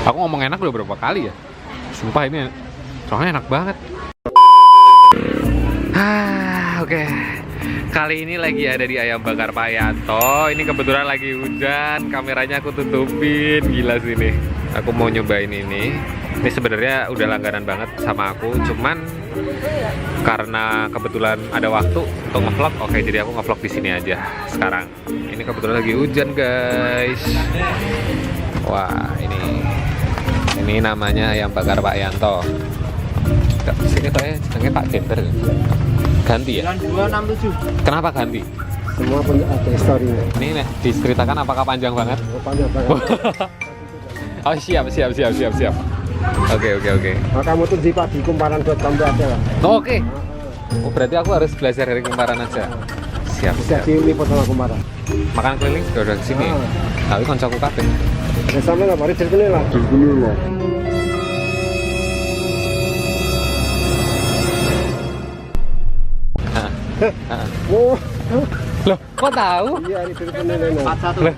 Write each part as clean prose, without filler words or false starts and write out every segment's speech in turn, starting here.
Aku ngomong enak udah berapa kali ya? Sumpah ini soalnya enak banget. Oke. Kali ini lagi ada di Ayam Bakar Pak Yanto. Ini kebetulan lagi hujan, kameranya aku tutupin. Gila sih ini. Aku mau nyobain ini. Ini sebenarnya udah langganan banget sama aku, cuman karena kebetulan ada waktu untuk ngevlog, oke jadi aku ngevlog di sini aja sekarang. Ini kebetulan lagi hujan, guys. Wah, ini namanya Ayam Bakar Pak Yanto. Sini toh ya, jenenge Pak Gender. Ganti ya? 9267. Kenapa ganti? Semua punya ada historinya. Ini nih, diceritakan apakah panjang banget? Panjang banget. Oh, siap. Oke. Nah, kamu tuh di pagi kumparan buat kamu aja lah. Oke. Oh, berarti aku harus belajar dari kumparan aja. Siap. Bisa diliput sama kumparan. Makan keliling sudah udah kesini. Tapi koncoku kabeh. Ya sama nggak, mari ceritakan lah. Oh, Loh, kok tahu? iya ini ceritakan ini. Loh,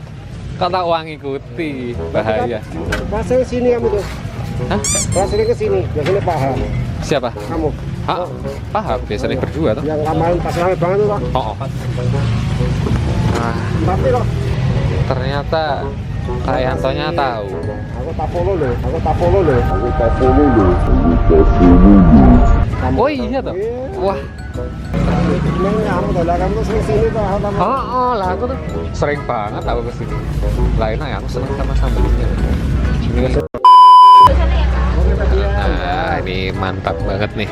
kok tahu uang ikuti? Bahaya. Pasang sini kamu tuh. Hah? Pasang ke sini, biasanya paham. Siapa? Kamu. Hah? Paham, biasanya berdua tuh. Yang kemarin pas rame banget tuh, Pak. Oh. Nah, Tapi loh, ternyata Kak Yantonya tahu. aku tapolo loh. Oh iya toh? Wah. Kamu tuh lah, kamu tuh sini tuh. Oh, lah aku tuh sering banget aku kesini. Lainnya ya aku seneng sama sambelnya. Ini kan. Nah, ini mantap banget nih.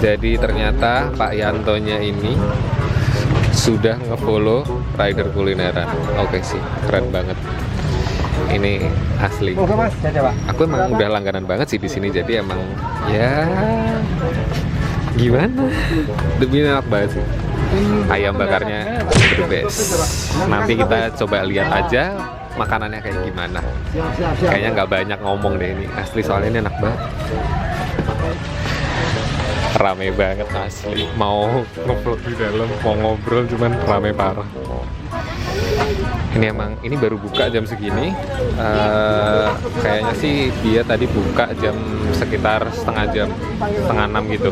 Jadi ternyata Pak Yantonya ini sudah ngefollow rider kulineran. Oke sih, keren banget. Ini asli. Oke Mas, ya Pak. Aku emang udah langganan banget sih di sini, jadi emang ya gimana? Demi enak banget sih. Ayam bakarnya the best. Nanti kita coba lihat aja makanannya kayak gimana. Siap. Kayaknya nggak banyak ngomong deh ini. Asli soalnya ini enak banget. Rame banget asli. Mau ngevlog di dalam, mau ngobrol cuman rame parah. Ini baru buka jam segini. Kayaknya sih dia tadi buka jam sekitar setengah 6 gitu.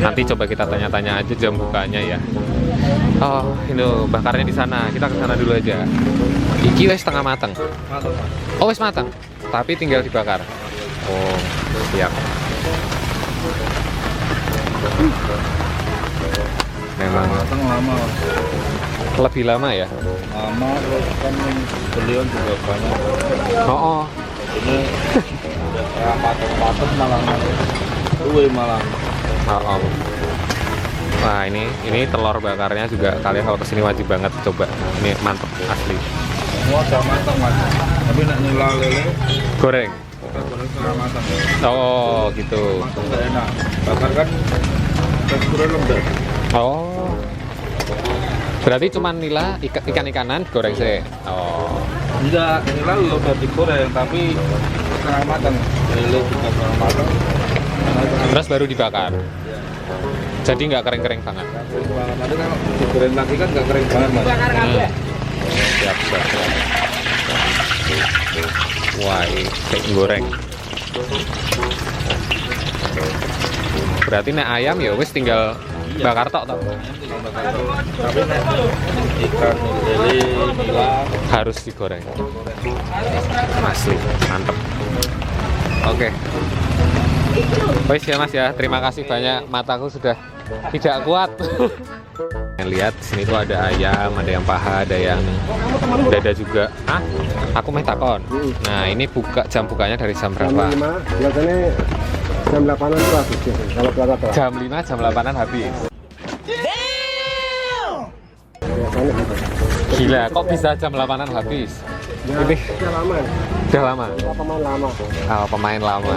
Nanti coba kita tanya-tanya aja jam bukanya ya. Oh, ini bakarnya di sana. Kita ke sana dulu aja. Iki wes setengah matang. Oh, wes matang. Tapi tinggal dibakar. Oh, siap. Memang lama lebih lama ya. lama terus kan beliau juga banyak Oh. ini kayak patung malah kue malah Oh. Wah, ini telur bakarnya juga kalian kalau kesini wajib banget coba. Ini mantep asli. semua udah matang mas, tapi nak nila lele Goreng. kita goreng setengah matang Oh, gitu. matang gak enak, bakar kan teksturnya lembek. Oh. Berarti cuma nila ikan-ikanan goreng sih. Oh. Enggak, nila udah digoreng tapi setengah matang, lele juga setengah matang. Terus baru dibakar. Jadi nggak kering-kering banget. Nanti kalau digoreng lagi kan nggak kering banget mas. Siap. Wah, ini kayak goreng. Berarti nek ayam ya wis tinggal bakar tok. Tapi nek ikan lele nila Harus digoreng. Asli, mantep. Oke. Wes ya Mas ya, terima kasih banyak. Mataku sudah tidak kuat. Lihat sini tuh ada ayam, ada yang paha, ada yang dada juga. Ah, aku meh takon. Nah, ini jam bukanya dari jam Jam berapa? 5, biasanya jam 8-an tuh habis biasanya, kalau puasa tuh. Jam 5, jam 8-an habis. Biasanya gitu. Gila, kok bisa jam 8-an habis? Ya, Ini udah lama. udah lama. Kita pemain lama. Oh, pemain lama.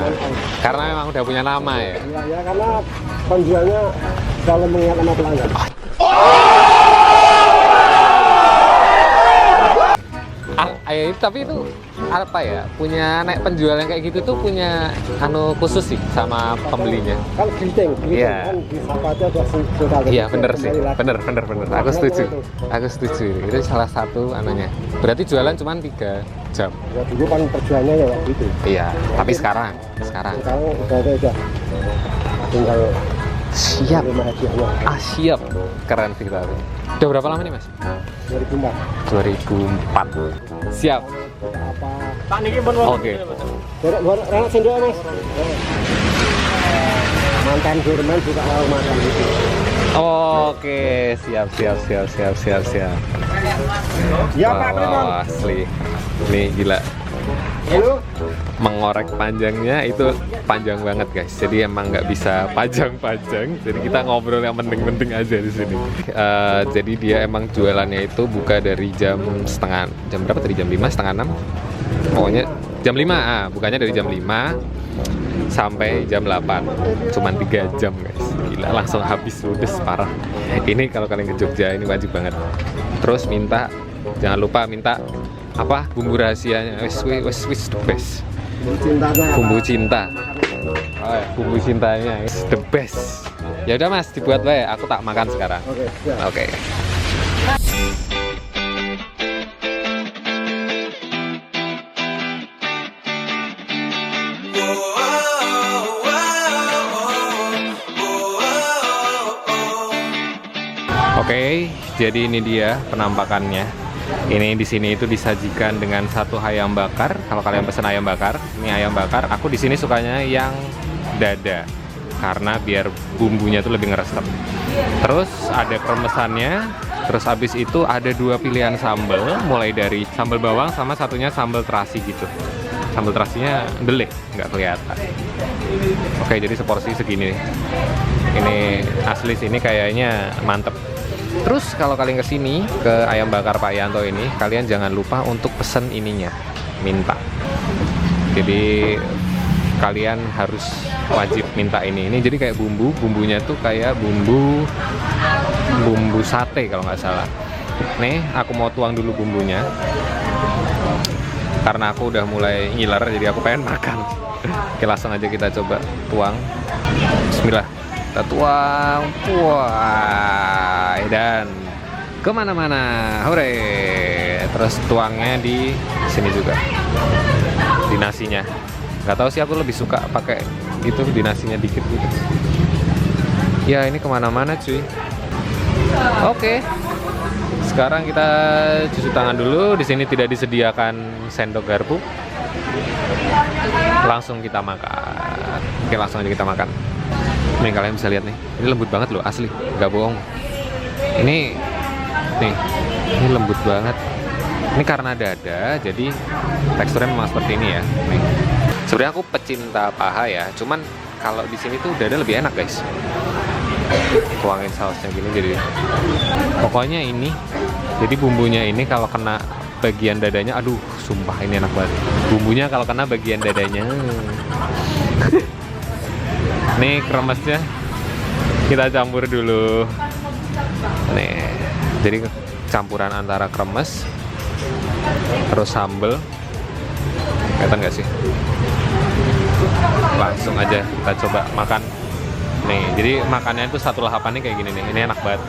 Karena memang udah punya nama ya. Ya karena penjualnya selalu mengingat sama pelanggan. Tapi itu apa ya? Punya penjual yang kayak gitu tuh punya khusus sih sama pembelinya. Kan greeting Iya. kan disapa aja sudah. Iya bener sih, bener. Aku setuju. Itu salah satu anunya. Berarti jualan cuma 3 jam. Ya dulu kan perjuangannya ya waktu itu. Iya. Tapi sekarang. Sekarang udah tinggal Siap. terima hadiahnya. Siap. Keren sih kita. Udah berapa lama nih Mas? 2004. 2004. Siap. Apa? Tak niki pun Oke. Enak sendok Mas. Mantan gurman juga mau makan itu. Oke, siap. Ya Pak Primon. Wah, asli. Nih gila. Halo. Mengorek panjangnya itu panjang banget guys. Jadi emang nggak bisa panjang-panjang. Jadi kita ngobrol yang penting-penting aja di sini. Jadi dia emang jualannya itu buka dari jam berapa tadi? Jam 5, setengah 6. Pokoknya jam 5. Bukannya dari jam 5 sampai jam 8. Cuman 3 jam guys. Gila, langsung habis ludes parah. Ini kalau kalian ke Jogja ini wajib banget. Terus jangan lupa minta apa bumbu rahasianya, wis the best. Bumbu cinta. Oh ya, bumbu cintanya is the best. Ya udah Mas, dibuat bae, aku tak makan sekarang. Oke, siap. Oke. Oke, jadi ini dia penampakannya. Ini di sini itu disajikan dengan satu ayam bakar. Kalau kalian pesen ayam bakar, ini ayam bakar. Aku di sini sukanya yang dada karena biar bumbunya tuh lebih ngeresep. Terus ada kremesannya. Terus habis itu ada 2 pilihan sambal, mulai dari sambal bawang sama satunya sambal terasi gitu. Sambal terasinya delik, nggak kelihatan. Oke, jadi seporsi segini. Ini asli sini kayaknya mantep. Terus kalau kalian kesini ke ayam bakar Pak Yanto ini, kalian jangan lupa untuk pesen ininya, minta. Jadi kalian harus wajib minta ini. Ini jadi kayak bumbunya tuh kayak bumbu sate kalau nggak salah. Nih, aku mau tuang dulu bumbunya. Karena aku udah mulai ngiler, jadi aku pengen makan. Oke, langsung aja kita coba tuang. Bismillah. Kita tuang, wah, dan kemana-mana, hore. Terus tuangnya di sini juga, di nasinya. Nggak tahu sih, aku lebih suka pakai gitu, di nasinya dikit gitu. Ya ini kemana-mana cuy. Oke, sekarang kita cuci tangan dulu. Di sini tidak disediakan sendok garpu. Langsung kita makan. Oke, langsung aja kita makan. Nih kalian bisa lihat nih, ini lembut banget loh, asli, nggak bohong. Ini lembut banget. Ini karena dada, jadi teksturnya memang seperti ini ya. Nih, sebenarnya aku pecinta paha ya, cuman kalau di sini tuh dada lebih enak guys. Tuangin sausnya gini, jadi pokoknya ini, jadi bumbunya ini kalau kena bagian dadanya, aduh, sumpah ini enak banget. Bumbunya kalau kena bagian dadanya. Nih kremesnya kita campur dulu. Nih, jadi campuran antara kremes terus sambel. Kelihatan nggak sih? Langsung aja kita coba makan. Nih, jadi makannya itu satu lahapannya kayak gini nih. Ini enak banget.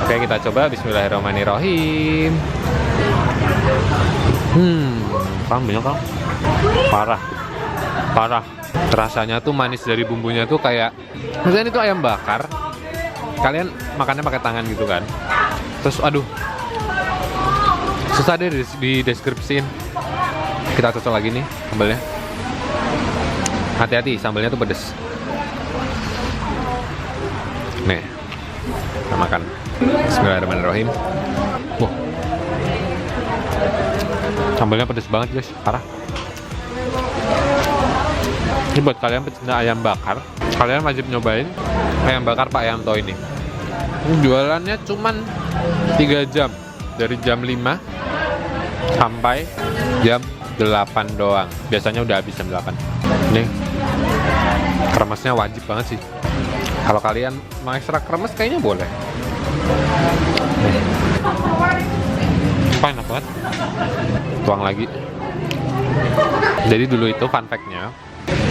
Oke, kita coba. Bismillahirrahmanirrahim. Sambelnya kan parah. Rasanya tuh manis dari bumbunya tuh kayak, misalnya itu ayam bakar, kalian makannya pakai tangan gitu kan. Terus aduh, susah deh di deskripsiin. Kita cocok lagi nih sambelnya. Hati-hati, sambelnya tuh pedes. Nih, kita makan. Bismillahirrahmanirrahim. Wah, sambelnya pedes banget guys, parah. Ini buat kalian pecinta ayam bakar, kalian wajib nyobain ayam bakar Pak Yanto ini. Jualannya cuman 3 jam, dari jam 5 sampai jam 8 doang. Biasanya udah habis jam 8. Nih, kremesnya wajib banget sih. Kalau kalian mau ekstra kremes kayaknya boleh. Nih, enak banget. Tuang lagi. Jadi dulu itu fun fact-nya,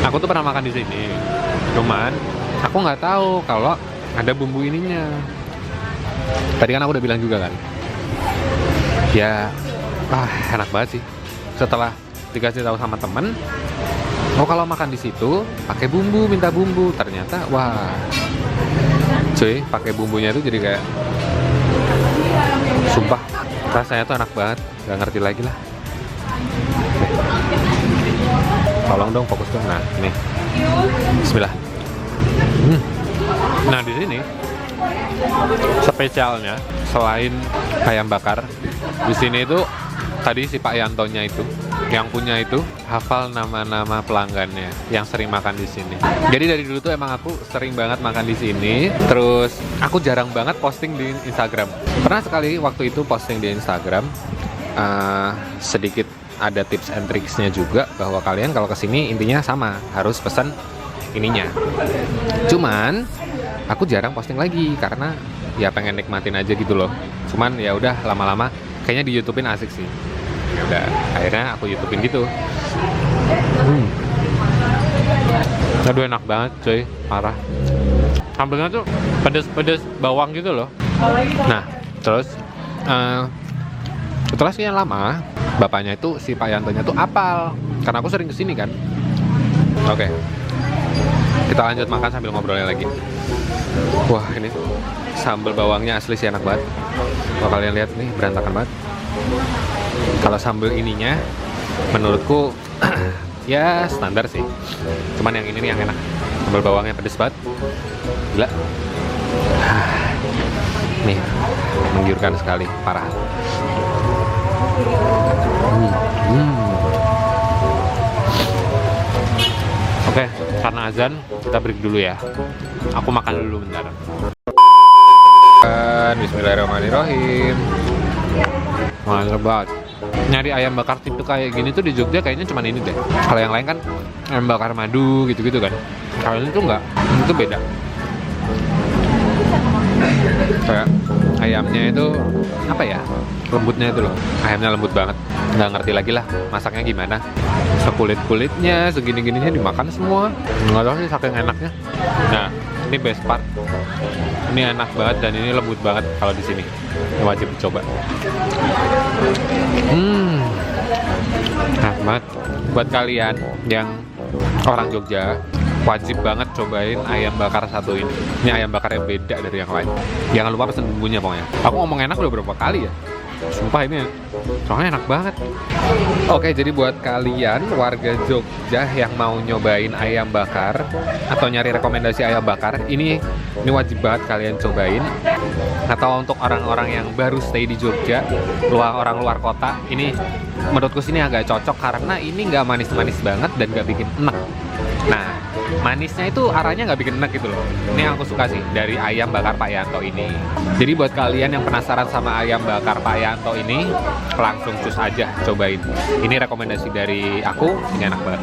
aku tuh pernah makan di sini. Cuman aku nggak tahu kalau ada bumbu ininya. Tadi kan aku udah bilang juga kan. Ya, enak banget sih. Setelah dikasih tahu sama temen, oh kalau makan di situ pakai bumbu, minta bumbu. Ternyata wah, cuy, pakai bumbunya tuh jadi kayak, sumpah rasanya tuh enak banget. Gak ngerti lagi lah. Tolong dong fokus dong. Nah, ini. Bismillah. Nah, di sini spesialnya selain ayam bakar, di sini itu tadi si Pak Yantonya itu yang punya itu hafal nama-nama pelanggannya yang sering makan di sini. Jadi dari dulu tuh emang aku sering banget makan di sini. Terus aku jarang banget posting di Instagram. Pernah sekali waktu itu posting di Instagram, sedikit ada tips and tricksnya juga bahwa kalian kalau kesini intinya sama, harus pesan ininya. Cuman aku jarang posting lagi karena ya pengen nikmatin aja gitu loh. Cuman ya udah lama-lama kayaknya di YouTube-in asik sih. Ya udah akhirnya aku YouTube-in gitu. Aduh enak banget cuy, parah. Sambelnya tuh pedes-pedes bawang gitu loh. Nah terus setelah sekian lama, bapaknya itu si Pak Yantonya tuh apal karena aku sering kesini kan. Oke, kita lanjut makan sambil ngobrolnya lagi. Wah ini sambal bawangnya asli sih enak banget. Kalau kalian lihat nih berantakan banget. Kalau sambal ininya menurutku ya standar sih. Cuman yang ini nih yang enak. Sambal bawangnya pedes banget. Gila. Nih menggiurkan sekali, parah. Oke, karena azan kita break dulu ya. Aku makan dulu bentar. Bismillahirrahmanirrahim. Mantap banget. Nyari ayam bakar tipe kayak gini tuh di Jogja kayaknya cuma ini deh. Kalau yang lain kan ayam bakar madu gitu-gitu kan. Kalau ini tuh enggak, itu beda. Kayak ayamnya itu apa ya, lembutnya itu loh, ayamnya lembut banget. Nggak ngerti lagi lah masaknya gimana, sekulit-kulitnya segini-gininya dimakan semua, nggak tahu sih saking enaknya. Nah ini best part, ini enak banget dan ini lembut banget. Kalau di sini wajib dicoba. Enak banget. Buat kalian yang orang Jogja wajib banget cobain ayam bakar satu ini. Ini ayam bakar yang beda dari yang lain. Jangan lupa pesen bumbunya pokoknya. Aku ngomong enak udah berapa kali ya. Sumpah ini soalnya enak banget. Oke, jadi buat kalian warga Jogja yang mau nyobain ayam bakar atau nyari rekomendasi ayam bakar, ini wajib banget kalian cobain. Atau untuk orang-orang yang baru stay di Jogja, orang luar kota, ini menurutku sini agak cocok karena ini nggak manis-manis banget dan nggak bikin enek. Nah, manisnya itu arahnya nggak bikin enak gitu loh. Ini yang aku suka sih dari ayam bakar Pak Yanto ini. Jadi buat kalian yang penasaran sama ayam bakar Pak Yanto ini, langsung cus aja cobain. Ini rekomendasi dari aku, ini enak banget.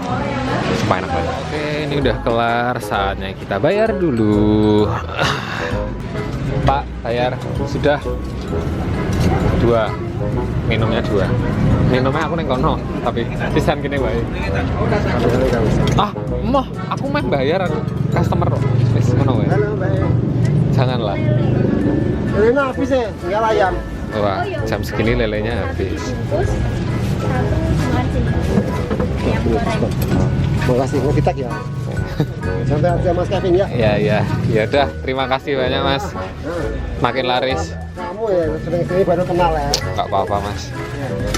Sumpah enak banget. Oke, ini udah kelar, saatnya kita bayar dulu. Pak, bayar sudah 2. Minumnya 2. Minumnya aku neng kono, tapi pisan gini wae. Moh, aku main bayar customer kok. Wis ngono wae. Janganlah. Lelenya habis ya, tinggal ayam. Wah, jam segini lelenya habis. Makasih, mau kita ya. Sampai aja Mas Kevin ya. Ya udah, terima kasih banyak Mas. Makin laris. Kamu ya sering-sering baru kenal ya. Nggak apa-apa Mas.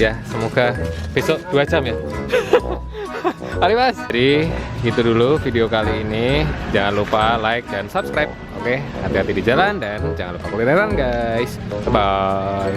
Ya, semoga besok 2 jam ya. Mari Mas. Jadi gitu dulu video kali ini. Jangan lupa like dan subscribe. Oke, hati-hati di jalan dan jangan lupa kulineran guys. Bye.